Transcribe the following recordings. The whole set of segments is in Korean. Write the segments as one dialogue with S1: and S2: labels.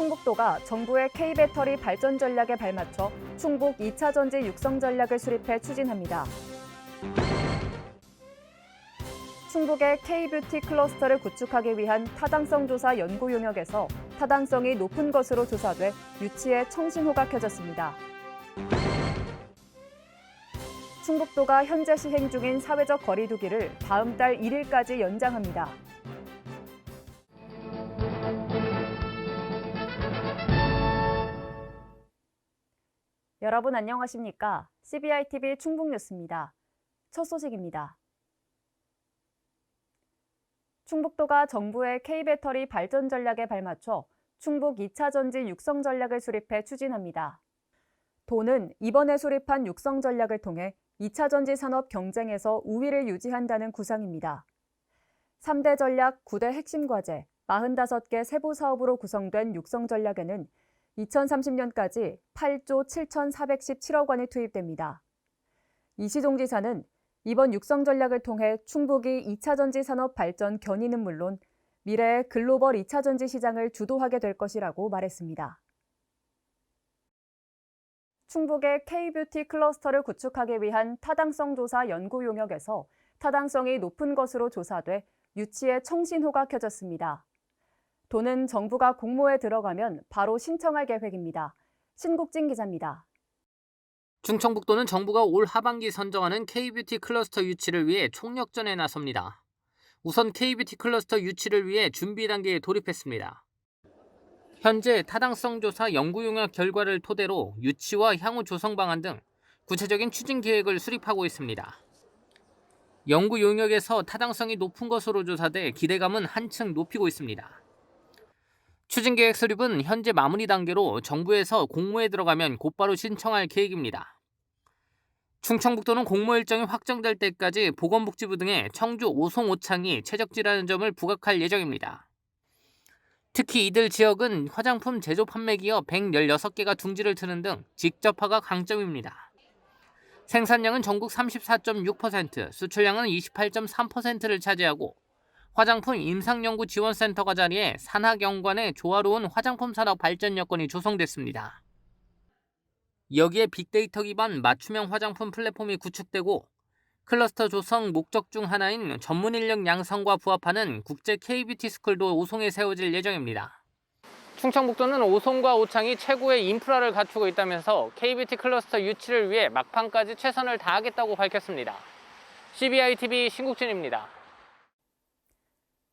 S1: 충북도가 정부의 K배터리 발전 전략에 발맞춰 충북 2차 전지 육성 전략을 수립해 추진합니다. 충북의 K뷰티 클러스터를 구축하기 위한 타당성 조사 연구 용역에서 타당성이 높은 것으로 조사돼 유치에 청신호가 켜졌습니다. 충북도가 현재 시행 중인 사회적 거리 두기를 다음 달 1일까지 연장합니다. 여러분 안녕하십니까? CBI-TV 충북뉴스입니다. 첫 소식입니다. 충북도가 정부의 K배터리 발전 전략에 발맞춰 충북 2차 전지 육성 전략을 수립해 추진합니다. 도는 이번에 수립한 육성 전략을 통해 2차 전지 산업 경쟁에서 우위를 유지한다는 구상입니다. 3대 전략 9대 핵심 과제, 45개 세부 사업으로 구성된 육성 전략에는 2030년까지 8조 7,417억 원이 투입됩니다. 이시종 지사는 이번 육성 전략을 통해 충북이 2차 전지 산업 발전 견인은 물론 미래의 글로벌 2차 전지 시장을 주도하게 될 것이라고 말했습니다. 충북의 K뷰티 클러스터를 구축하기 위한 타당성 조사 연구 용역에서 타당성이 높은 것으로 조사돼 유치에 청신호가 켜졌습니다. 도는 정부가 공모에 들어가면 바로 신청할 계획입니다. 신국진 기자입니다.
S2: 충청북도는 정부가 올 하반기 선정하는 K뷰티 클러스터 유치를 위해 총력전에 나섭니다. 우선 K뷰티 클러스터 유치를 위해 준비 단계에 돌입했습니다. 현재 타당성 조사 연구 용역 결과를 토대로 유치와 향후 조성 방안 등 구체적인 추진 계획을 수립하고 있습니다. 연구 용역에서 타당성이 높은 것으로 조사돼 기대감은 한층 높이고 있습니다. 추진 계획 수립은 현재 마무리 단계로 정부에서 공모에 들어가면 곧바로 신청할 계획입니다. 충청북도는 공모 일정이 확정될 때까지 보건복지부 등의 청주 오송 오창이 채적지라는 점을 부각할 예정입니다. 특히 이들 지역은 화장품 제조 판매 기업 116개가 둥지를 트는 등 직접화가 강점입니다. 생산량은 전국 34.6%, 수출량은 28.3%를 차지하고 화장품 임상연구지원센터가 자리해 산학연관의 조화로운 화장품 산업 발전 여건이 조성됐습니다. 여기에 빅데이터 기반 맞춤형 화장품 플랫폼이 구축되고 클러스터 조성 목적 중 하나인 전문 인력 양성과 부합하는 국제 K뷰티 스쿨도 오송에 세워질 예정입니다. 충청북도는 오송과 오창이 최고의 인프라를 갖추고 있다면서 K뷰티 클러스터 유치를 위해 막판까지 최선을 다하겠다고 밝혔습니다. CBI-TV 신국진입니다.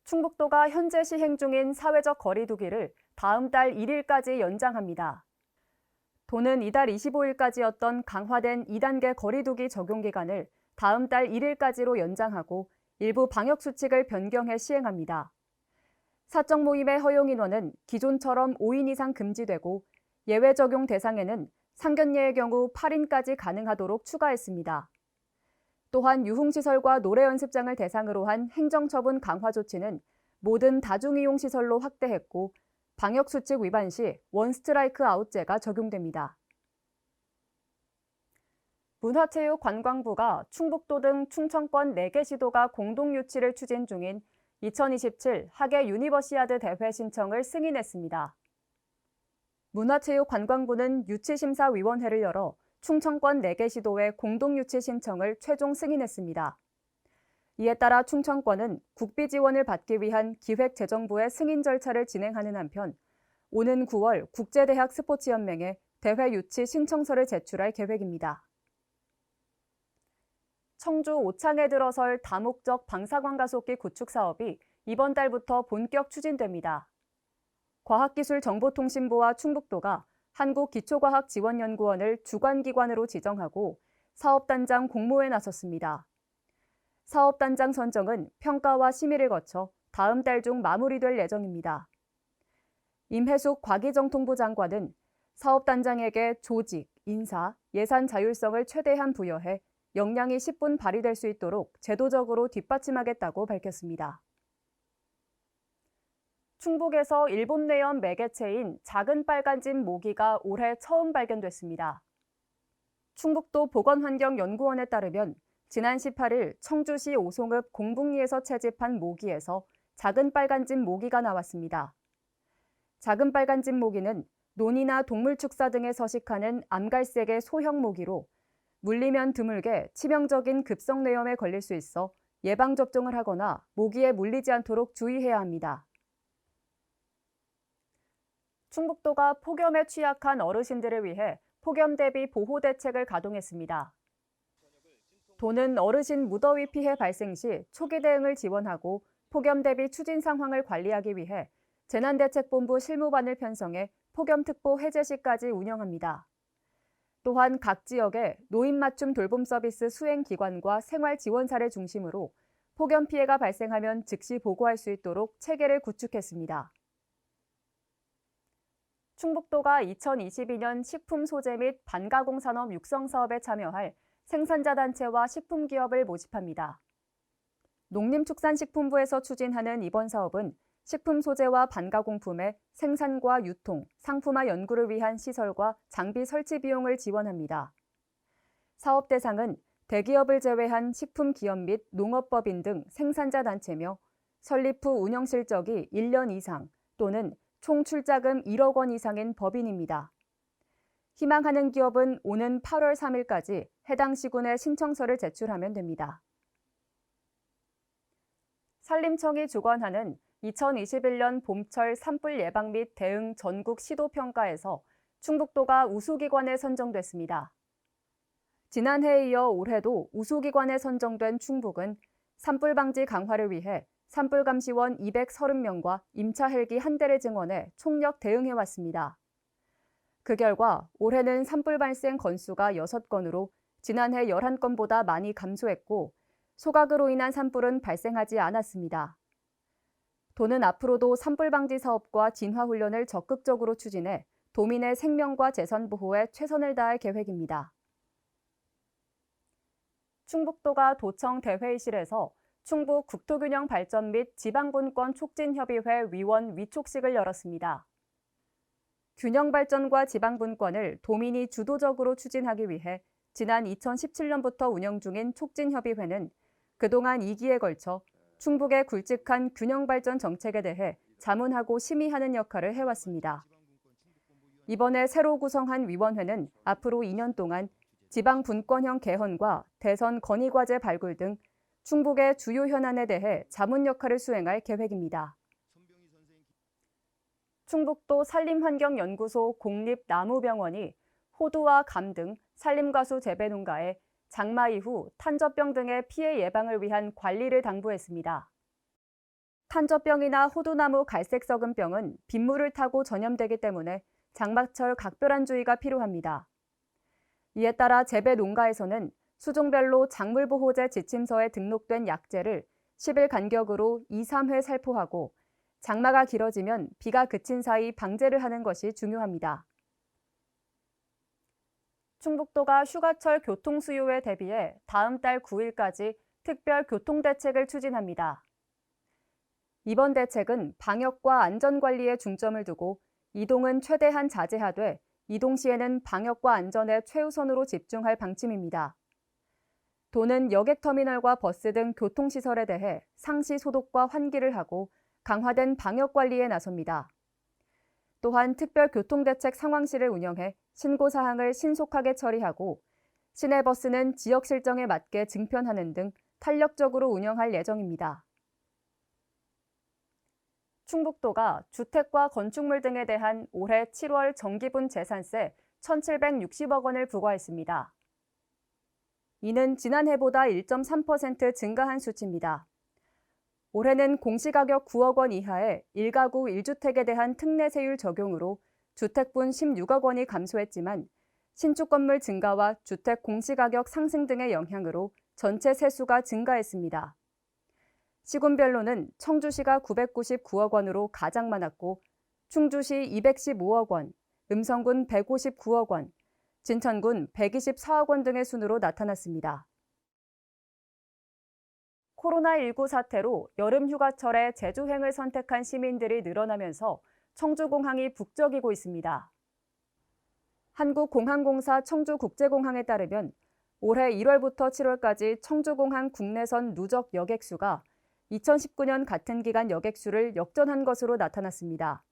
S1: 충북도가 현재 시행 중인 사회적 거리 두기를 다음 달 1일까지 연장합니다. 도는 이달 25일까지였던 강화된 2단계 거리 두기 적용 기간을 다음 달 1일까지로 연장하고 일부 방역 수칙을 변경해 시행합니다. 사적 모임의 허용 인원은 기존처럼 5인 이상 금지되고 예외 적용 대상에는 상견례의 경우 8인까지 가능하도록 추가했습니다. 또한 유흥시설과 노래 연습장을 대상으로 한 행정처분 강화 조치는 모든 다중이용시설로 확대했고 방역수칙 위반 시 원스트라이크 아웃제가 적용됩니다. 문화체육관광부가 충북도 등 충청권 4개 시도가 공동 유치를 추진 중인 2027 하계 유니버시아드 대회 신청을 승인했습니다. 문화체육관광부는 유치심사위원회를 열어 충청권 4개 시도의 공동유치 신청을 최종 승인했습니다. 이에 따라 충청권은 국비 지원을 받기 위한 기획재정부의 승인 절차를 진행하는 한편 오는 9월 국제대학 스포츠연맹에 대회 유치 신청서를 제출할 계획입니다. 청주 오창에 들어설 다목적 방사광 가속기 구축 사업이 이번 달부터 본격 추진됩니다. 과학기술정보통신부와 충북도가 한국기초과학지원연구원을 주관기관으로 지정하고 사업단장 공모에 나섰습니다. 사업단장 선정은 평가와 심의를 거쳐 다음 달 중 마무리될 예정입니다. 임혜숙 과기정통부 장관은 사업단장에게 조직, 인사, 예산 자율성을 최대한 부여해 역량이 10분 발휘될 수 있도록 제도적으로 뒷받침하겠다고 밝혔습니다. 충북에서 일본 내염 매개체인 작은 빨간집 모기가 올해 처음 발견됐습니다. 충북도 보건환경연구원에 따르면 지난 18일 청주시 오송읍 공북리에서 채집한 모기에서 작은 빨간집 모기가 나왔습니다. 작은 빨간집 모기는 논이나 동물축사 등에 서식하는 암갈색의 소형 모기로 물리면 드물게 치명적인 급성뇌염에 걸릴 수 있어 예방접종을 하거나 모기에 물리지 않도록 주의해야 합니다. 충북도가 폭염에 취약한 어르신들을 위해 폭염 대비 보호 대책을 가동했습니다. 도는 어르신 무더위 피해 발생 시 초기 대응을 지원하고 폭염 대비 추진 상황을 관리하기 위해 재난대책본부 실무반을 편성해 폭염특보 해제 시까지 운영합니다. 또한 각 지역에 노인 맞춤 돌봄 서비스 수행기관과 생활지원사를 중심으로 폭염 피해가 발생하면 즉시 보고할 수 있도록 체계를 구축했습니다. 충북도가 2022년 식품 소재 및 반가공 산업 육성 사업에 참여할 생산자 단체와 식품기업을 모집합니다. 농림축산식품부에서 추진하는 이번 사업은 식품 소재와 반가공품의 생산과 유통, 상품화 연구를 위한 시설과 장비 설치 비용을 지원합니다. 사업 대상은 대기업을 제외한 식품기업 및 농업법인 등 생산자 단체며 설립 후 운영 실적이 1년 이상 또는 총 출자금 1억 원 이상인 법인입니다. 희망하는 기업은 오는 8월 3일까지 해당 시군에 신청서를 제출하면 됩니다. 산림청이 주관하는 2021년 봄철 산불 예방 및 대응 전국 시도평가에서 충북도가 우수기관에 선정됐습니다. 지난해에 이어 올해도 우수기관에 선정된 충북은 산불 방지 강화를 위해 산불감시원 230명과 임차 헬기 1대를 증원해 총력 대응해왔습니다. 그 결과 올해는 산불 발생 건수가 6건으로 지난해 11건보다 많이 감소했고 소각으로 인한 산불은 발생하지 않았습니다. 도는 앞으로도 산불 방지 사업과 진화 훈련을 적극적으로 추진해 도민의 생명과 재산 보호에 최선을 다할 계획입니다. 충북도가 도청 대회의실에서 충북 국토균형 발전 및 지방분권 촉진협의회 위원 위촉식을 열었습니다. 균형 발전과 지방분권을 도민이 주도적으로 추진하기 위해 지난 2017년부터 운영 중인 촉진협의회는 그동안 2기에 걸쳐 충북의 굵직한 균형 발전 정책에 대해 자문하고 심의하는 역할을 해왔습니다. 이번에 새로 구성한 위원회는 앞으로 2년 동안 지방분권형 개헌과 대선 건의과제 발굴 등 충북의 주요 현안에 대해 자문 역할을 수행할 계획입니다. 충북도 산림환경연구소 공립나무병원이 호두와 감 등 산림가수 재배 농가에 장마 이후 탄저병 등의 피해 예방을 위한 관리를 당부했습니다. 탄저병이나 호두나무 갈색 썩은병은 빗물을 타고 전염되기 때문에 장마철 각별한 주의가 필요합니다. 이에 따라 재배 농가에서는 수종별로 작물보호제 지침서에 등록된 약재를 10일 간격으로 2, 3회 살포하고 장마가 길어지면 비가 그친 사이 방제를 하는 것이 중요합니다. 충북도가 휴가철 교통 수요에 대비해 다음 달 9일까지 특별 교통대책을 추진합니다. 이번 대책은 방역과 안전관리에 중점을 두고 이동은 최대한 자제하되 이동 시에는 방역과 안전에 최우선으로 집중할 방침입니다. 도는 여객터미널과 버스 등 교통시설에 대해 상시 소독과 환기를 하고 강화된 방역관리에 나섭니다. 또한 특별교통대책 상황실을 운영해 신고사항을 신속하게 처리하고 시내버스는 지역 실정에 맞게 증편하는 등 탄력적으로 운영할 예정입니다. 충북도가 주택과 건축물 등에 대한 올해 7월 정기분 재산세 1,760억 원을 부과했습니다. 이는 지난해보다 1.3% 증가한 수치입니다. 올해는 공시가격 9억 원 이하의 1가구 1주택에 대한 특례세율 적용으로 주택분 16억 원이 감소했지만 신축 건물 증가와 주택 공시가격 상승 등의 영향으로 전체 세수가 증가했습니다. 시군별로는 청주시가 999억 원으로 가장 많았고 충주시 215억 원, 음성군 159억 원, 진천군 124억 원 등의 순으로 나타났습니다. 코로나19 사태로 여름 휴가철에 제주행을 선택한 시민들이 늘어나면서 청주공항이 북적이고 있습니다. 한국공항공사 청주국제공항에 따르면 올해 1월부터 7월까지 청주공항 국내선 누적 여객수가 2019년 같은 기간 여객수를 역전한 것으로 나타났습니다.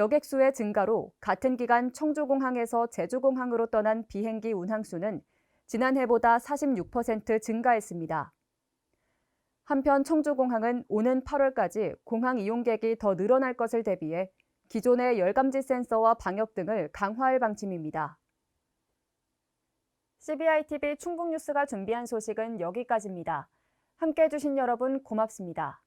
S1: 여객수의 증가로 같은 기간 청주공항에서 제주공항으로 떠난 비행기 운항수는 지난해보다 46% 증가했습니다. 한편 청주공항은 오는 8월까지 공항 이용객이 더 늘어날 것을 대비해 기존의 열감지 센서와 방역 등을 강화할 방침입니다. CBI-TV 충북뉴스가 준비한 소식은 여기까지입니다. 함께해 주신 여러분 고맙습니다.